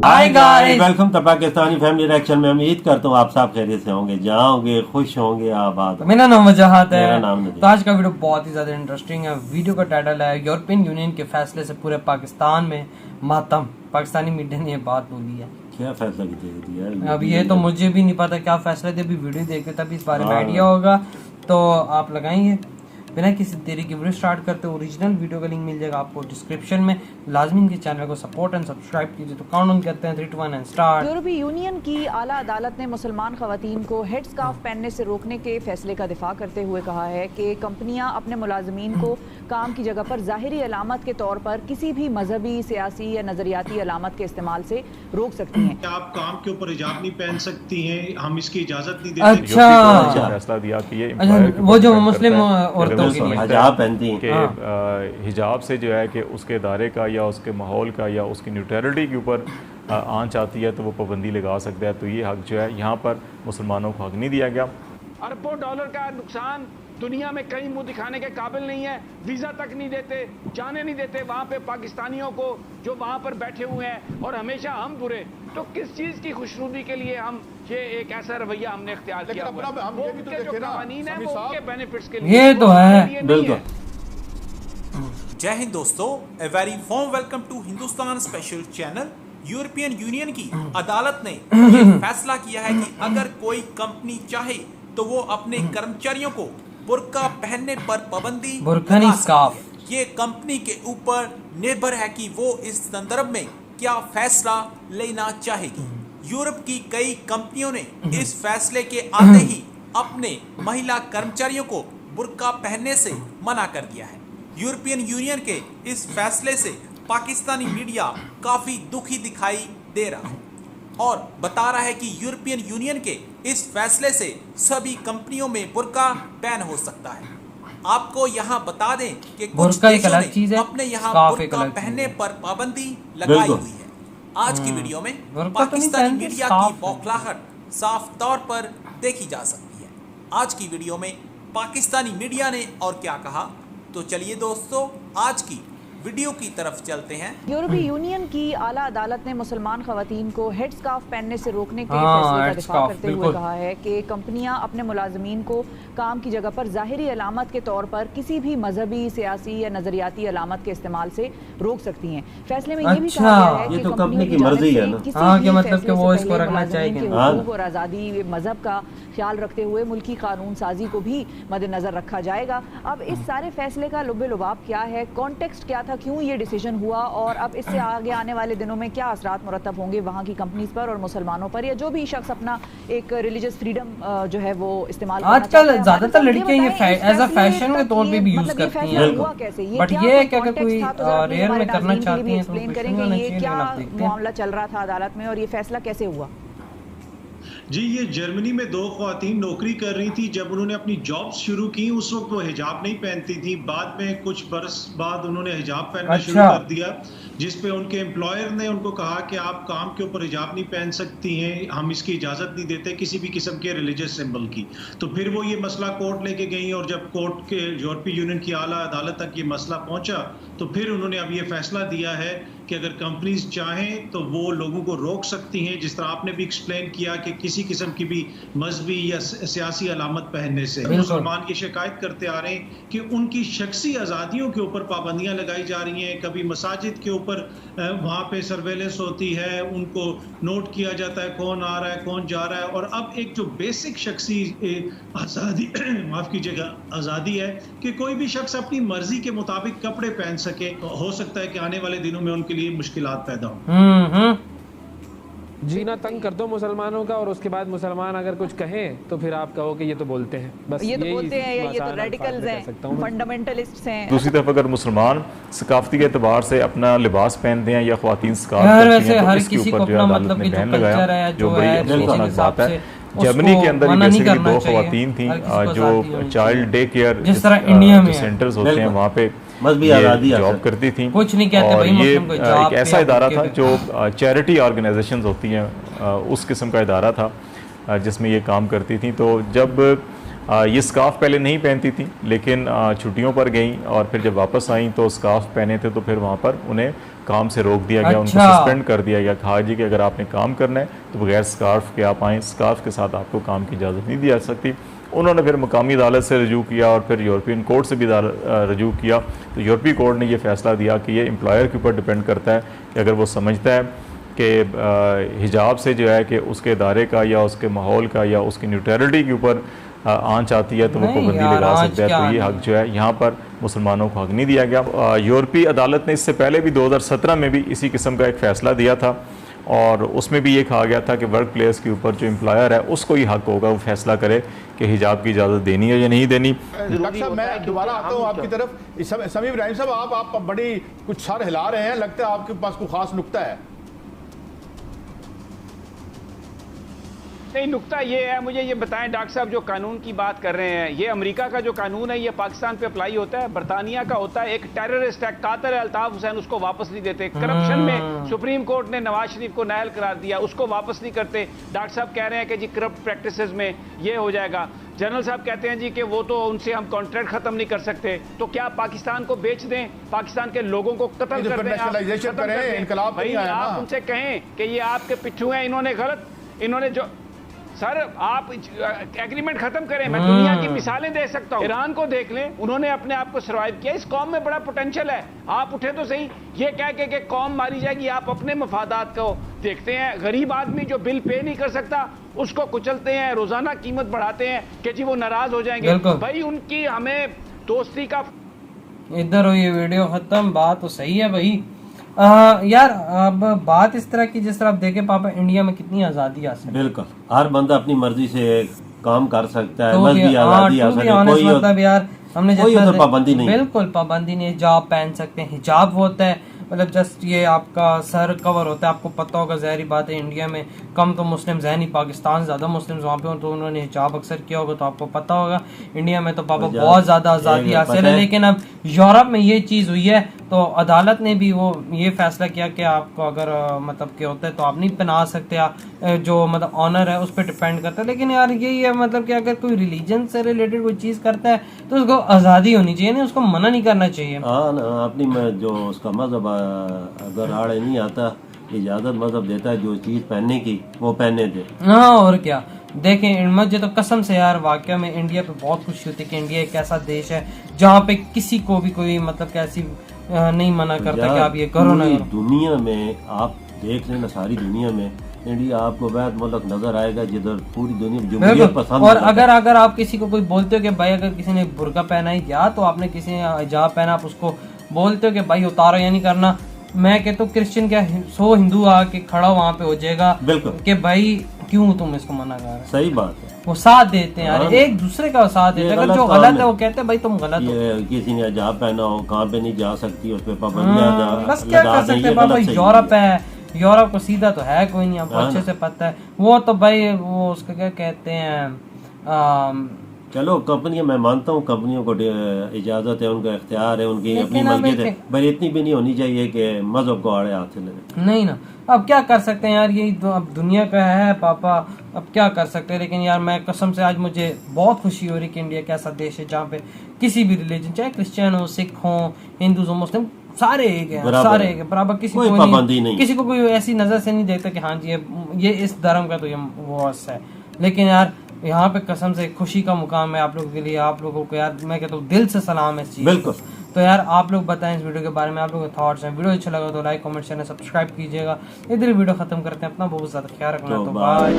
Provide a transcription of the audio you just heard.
Hi guys, welcome to Pakistani family reaction में। उम्मीद करता हूँ आप सब खैरियत से होंगे, जाओगे खुश होंगे, आबाद। मेरा नाम वजाहत है। मेरा नाम नदीम। तो आज का वीडियो बहुत ही ज्यादा इंटरेस्टिंग है। वीडियो का टाइटल है यूरोपियन यूनियन के फैसले से पूरे पाकिस्तान में मातम। पाकिस्तानी मीडिया ने ये बात बोली है। क्या फैसला किया? अब ये तो मुझे भी नहीं पता क्या फैसला थे, अभी वीडियो देखे तभी इस बारे में आइडिया होगा। तो आप लगाएंगे बिना किसी देरी की वीडियो स्टार्ट करते हो। ओरिजिनल वीडियो का लिंक मिल जाएगा आपको डिस्क्रिप्शन में। लाजमी इनके चैनल को सपोर्ट एंड सब्सक्राइब कीजिए। तो काउंटडाउन करते हैं 3, 2, 1 एंड स्टार्ट। यूरोपीय यूनियन की आला अदालत ने मुसलमान खवातीन को हेड स्कार्फ पहनने से रोकने के फैसले का दिफा करते हुए कहा है कि कंपनियां अपने मुलाजमीन को काम की जगह पर ज़ाहिरी अलामत के तौर पर किसी भी मजहबी, सियासी या नजरियाती अलामत के इस्तेमाल से रोक सकती हैं। आप काम के ऊपर हिजाब नहीं पहन सकती हैं, हम इसकी इजाजत नहीं देते। अच्छा, फैसला दिया कि ये वो जो मुस्लिम औरतों के लिए हिजाब पहनती हैं कि हिजाब से जो है कि उसके इदारे का या उसके माहौल का या उसकी न्यूट्रलिटी के ऊपर आंच आती है तो वो पाबंदी लगा सकता है। तो ये हक जो है यहाँ पर मुसलमानों को हक नहीं दिया गया। अरबों डॉलर का नुकसान, दुनिया में कहीं मुंह दिखाने के काबिल नहीं है, वीज़ा तक नहीं देते, जाने नहीं देते वहाँ पे पाकिस्तानियों को जो वहाँ पर बैठे हुए हैं, और हमेशा हम बुरे। तो किस चीज़ की खुशनुदी के लिए हम ये एक ऐसा रवैया हमने इख्तियार किया हुआ है? वो उनके जो कानून है वो उनके बेनिफिट्स के लिए, ये तो है। बिल्कुल। जय हिंद दोस्तों, a very warm welcome to Hindustan special channel. European union की अदालत ने ये फैसला किया है कि अगर कोई कंपनी चाहे तो वो अपने कर्मचारियों को बुर्का पहनने पर पाबंदी लगा सकती है। ये कंपनी के ऊपर निर्भर है कि वो इस संदर्भ में क्या फैसला लेना चाहेगी। यूरोप की कई कंपनियों ने इस फैसले के आते ही अपने महिला कर्मचारियों को बुर्का पहनने से मना कर दिया है। यूरोपियन यूनियन के इस फैसले से पाकिस्तानी मीडिया काफी दुखी दिखाई दे रहा है और बता रहा है कि यूरोपियन यूनियन के इस फैसले से सभी कंपनियों में बुर्का बैन हो सकता है। आपको यहाँ बता दें कि कुछ देशों ने अपने यहाँ बुर्का पहनने पर पाबंदी लगाई हुई है। आज की वीडियो में पाकिस्तानी मीडिया की बौखलाहट साफ तौर पर देखी जा सकती है। आज की वीडियो में पाकिस्तानी मीडिया ने और क्या कहा, तो चलिए दोस्तों आज की वीडियो की तरफ चलते हैं। यूरोपीय यूनियन की आला अदालत ने मुसलमान खवातीन को हेड स्कार्फ पहनने से रोकने के फैसले का दिफा करते हुए कहा है कि कंपनियां अपने मुलाजमीन को काम की जगह पर ज़ाहिरी अलामत के तौर पर किसी भी मजहबी, सियासी या नजरियाती अलामत के इस्तेमाल से रोक सकती हैं। फैसले में ये भी कहा गया है कि कंपनी की मर्जी है ना, कि मतलब कि वो इसको रखना चाहिए और आज़ादी मजहब का ख्याल रखते हुए मुल्की कानून साजी को भी मद्देनजर रखा जाएगा। अब इस सारे फैसले का लुब्बे लुबाब क्या है, कॉन्टेक्स्ट क्या था, क्यों ये डिसीजन हुआ, और अब इससे आगे आने वाले दिनों में क्या असरात मुरतब होंगे वहाँ की कंपनीज पर और मुसलमानों पर, या जो भी शख्स अपना एक रिलीजियस फ्रीडम जो है वो इस्तेमाल आजकल ज्यादातर लड़कियां ये एज अ फैशन के तौर पे भी यूज करती हैं। बट ये है कि अगर कोई रेयर में करना चाहती हैं तो एक्सप्लेन करेंगे ये क्या मामला चल रहा था अदालत में और ये फैसला कैसे हुआ। जी, ये जर्मनी में 2 ख्वातीन नौकरी कर रही थी। जब उन्होंने अपनी जॉब शुरू की उस वक्त वो हिजाब नहीं पहनती थी। बाद में कुछ बरस बाद उन्होंने हिजाब पहनना शुरू कर दिया, जिस पे उनके एम्प्लॉयर ने उनको कहा कि आप काम के ऊपर हिजाब नहीं पहन सकती हैं, हम इसकी इजाज़त नहीं देते किसी भी किस्म के रिलीजियस सिंबल की। तो फिर वो ये मसला कोर्ट लेके गई और जब कोर्ट के यूरोपीय यूनियन की आला अदालत तक ये मसला पहुंचा तो फिर उन्होंने अब ये फैसला दिया है कि अगर कंपनीज चाहें तो वो लोगों को रोक सकती हैं, जिस तरह आपने भी एक्सप्लेन किया कि किसी किस्म की भी मजहबी या सियासी अलामत पहनने से। मुसलमान ये शिकायत करते आ रहे हैं कि उनकी शख्सी आज़ादियों के ऊपर पाबंदियां लगाई जा रही हैं। कभी मसाजिद के ऊपर वहाँ पे सर्वेलेंस होती है, उनको नोट किया जाता है कौन आ रहा है कौन जा रहा है, और अब एक जो बेसिक शख्सी आज़ादी माफ़ कीजिएगा आज़ादी है कि कोई भी शख्स अपनी मर्जी के मुताबिक कपड़े पहन सके। तो हो सकता है कि आने वाले दिनों में उनके लिए मुश्किलात पैदा हो। जीना तंग कर दो मुसलमानों का और उसके बाद मुसलमान अगर कुछ कहें तो फिर आप कहो कि ये तो बोलते हैं, बस ये तो बोलते हैं, ये तो रेडिकल्स हैं, फंडामेंटलिस्ट्स हैं। दूसरी तरफ अगर मुसलमान सकाफती के एतबार से अपना लिबास पहनते हैं या ख्वातीन इसके ऊपर जो है बैन लगाया, जो बड़ी अफसोसनाक बात है। जर्मनी के अंदर बेसिकली 2 ख्वातीन थी जो चाइल्ड डे केयर जिस तरह इंडिया में सेंटर्स होते हैं वहाँ पे जॉब करती थी। कुछ नहीं कहते और ये एक ऐसा इदारा था जो चैरिटी ऑर्गेनाइजेशंस होती हैं उस किस्म का इदारा था जिसमें ये काम करती थी। तो जब ये स्कार्फ पहले नहीं पहनती थी, लेकिन छुट्टियों पर गई और फिर जब वापस आई तो स्कार्फ पहने थे, तो फिर वहाँ पर उन्हें काम से रोक दिया गया, उनको सस्पेंड कर दिया गया। कहा जी कि अगर आपने काम करना है तो बगैर स्कार्फ के आप आएँ, स्कार्फ के साथ आपको काम की इजाज़त नहीं दी जा सकती। उन्होंने फिर मुकामी अदालत से रजू किया और फिर यूरोपियन कोर्ट से भी रजू किया। तो यूरोपीय कोर्ट ने ये फ़ैसला दिया कि ये एम्प्लॉयर के ऊपर डिपेंड करता है कि अगर वो समझता है कि हिजाब से जो है कि उसके इदारे का या उसके माहौल का या उसकी न्यूट्रलिटी के ऊपर आंच आती है तो वो पाबंदी लगा सकता है। तो ये हक जो है यहाँ पर मुसलमानों को हक नहीं दिया गया। यूरोपीय अदालत ने इससे पहले भी 2017 में भी इसी किस्म का एक फ़ैसला दिया था और उसमें भी ये कहा गया था कि वर्क प्लेस के ऊपर जो एम्प्लॉयर है उसको ही हक होगा वो फैसला करे कि हिजाब की इजाज़त देनी है या नहीं देनी। डॉक्टर साहब, मैं दोबारा आता हूँ आपकी तरफ। समीम इब्राहिम साहब, आप बड़ी कुछ सर हिला रहे हैं, लगता है आपके पास कोई खास नुक्ता है। नहीं, नुक्ता ये है, मुझे ये बताएं डॉक्टर साहब, जो कानून की बात कर रहे हैं, ये अमेरिका का जो कानून है ये पाकिस्तान पे अप्लाई होता है? बरतानिया का होता है? एक टेररिस्ट है कातर अल्ताफ हुसैन, उसको वापस नहीं देते। करप्शन में सुप्रीम कोर्ट ने नवाज शरीफ को नाअहल करार दिया, उसको वापस नहीं करते। डॉक्टर साहब कह रहे हैं कि जी करप्ट प्रैक्टिसेस में ये हो जाएगा। जनरल साहब कहते हैं जी कि वो तो उनसे हम कॉन्ट्रैक्ट खत्म नहीं कर सकते। तो क्या पाकिस्तान को बेच दें, पाकिस्तान के लोगों को कत्ल कर दें, आप उनसे कहें कि ये आपके पिट्ठू हैं, इन्होंने जो सर आप एग्रीमेंट खत्म करें। मैं दुनिया की मिसालें दे सकता हूं। ईरान को देख लें, उन्होंने अपने आप को सर्वाइव किया। इस कौम में बड़ा पोटेंशियल है, आप उठे तो सही। ये कह के कि कौम मारी जाएगी, आप अपने मफादात को देखते हैं। गरीब आदमी जो बिल पे नहीं कर सकता उसको कुचलते हैं, रोजाना कीमत बढ़ाते हैं कि जी वो नाराज हो जाएंगे। भाई उनकी हमें दोस्ती का इधर हो ये वीडियो खत्म। बात तो सही है भाई। यार अब बात इस तरह की, जिस तरह आप देखे पापा इंडिया में कितनी आजादी हासिल है। बिल्कुल, हर बंदा अपनी मर्जी से काम कर सकता है, तो मजहबी आजादी हासिल है, कोई मतलब यार हमने कोई तो पाबंदी नहीं, बिल्कुल पाबंदी नहीं। हिजाब पहन सकते हैं, हिजाब होता है मतलब जस्ट ये आपका सर कवर होता है। आपको पता होगा, ज़ाहिर बात है इंडिया में कम तो मुस्लिम्स है नहीं, पाकिस्तान ज़्यादा मुस्लिम्स वहाँ पे हो, तो उन्होंने हिजाब अक्सर किया होगा, तो आपको पता होगा। इंडिया में तो पापा बहुत ज़्यादा आज़ादी हासिल है, लेकिन अब यूरोप में ये चीज़ हुई है तो अदालत ने भी वो ये फैसला किया कि आपको अगर मतलब क्या होता है तो आप नहीं पहना सकते, जो मतलब ऑनर है उस पर डिपेंड करता है। लेकिन यार यही है मतलब कि अगर कोई रिलीजन से रिलेटेड कोई चीज़ करता है तो उसको आज़ादी होनी चाहिए, नहीं उसको मना नहीं करना चाहिए। हाँ ना, अपनी जो उसका मजहब अगर आड़े नहीं आता, इजाज़त मजहब देता है जो चीज़ पहनने की वो पहनने दे। हाँ और क्या। देखें मुझे तो कसम से यार वाकई में इंडिया पे बहुत खुशी होती है कि इंडिया एक ऐसा देश है जहाँ पे किसी को भी कोई मतलब कैसी नहीं मना करता कि आप ये करो ना करो। दुनिया में आप देख लेना, सारी दुनिया में इंडिया आपको वैध मुल्क नजर आएगा जिधर पूरी दुनिया जमहूरियत पसंद। और अगर आप किसी को कोई बोलते हो कि भाई अगर किसी ने बुर्का पहना है या तो आपने किसी ने हिजाब पहना, आप उसको बोलते हो कि भाई उतारो या नहीं करना, मैं कहता हूँ क्रिश्चियन क्या 100 हिंदू आके खड़ा वहाँ पे हो जाएगा बिल्कुल कि भाई क्यों तुम इसको मना कर रहे हो। सही बात है, वो साथ देते हैं यार, एक दूसरे का साथ देते हैं। अगर जो गलत है वो कहते हैं भाई तुम गलत हो। किसी ने हिजाब पहना हो, कहाँ पे नहीं जा सकती, उस पर पाबंदियां बस क्या कर सकते हैं बाबा। यूरोप है, यूरोप को सीधा तो है कोई नहीं, आपको अच्छे से पता है। वो तो भाई वो उसका क्या कहते हैं, चलो कंपनियां, मैं मानता हूँ कंपनियों को इजाजत है, उनका इख्तियार है, उनकी अपनी मस्जिद है, पर इतनी भी नहीं होनी चाहिए कि मजहब को आड़े हाथ से लगे। नहीं ना, अब क्या कर सकते हैं यार, यही तो अब दुनिया का है पापा, अब क्या कर सकते हैं। लेकिन यार मैं कसम से आज मुझे बहुत खुशी हो रही कि इंडिया एक ऐसा देश है जहाँ पे किसी भी रिलीजन, चाहे क्रिश्चियन हो, सिख हो, हिंदू हो, मुस्लिम, सारे एक है, सारे एक है बराबर। किसी को पाबंदी नहीं, किसी को कोई ऐसी नजर से नहीं देखता कि हाँ जी ये इस धर्म का तो ये वो है। लेकिन यार यहाँ पे कसम से खुशी का मुकाम है आप लोगों के लिए। आप लोगों को यार मैं कहता हूँ दिल से सलाम है इस चीज़। बिल्कुल। तो यार आप लोग बताएं इस वीडियो के बारे में, आप लोगों के थॉट्स हैं। वीडियो अच्छा लगा तो लाइक कमेंट चैनल सब्सक्राइब कीजिएगा। इधर वीडियो खत्म करते हैं, अपना बहुत ज़्यादा ख्याल रखना, तो बाय।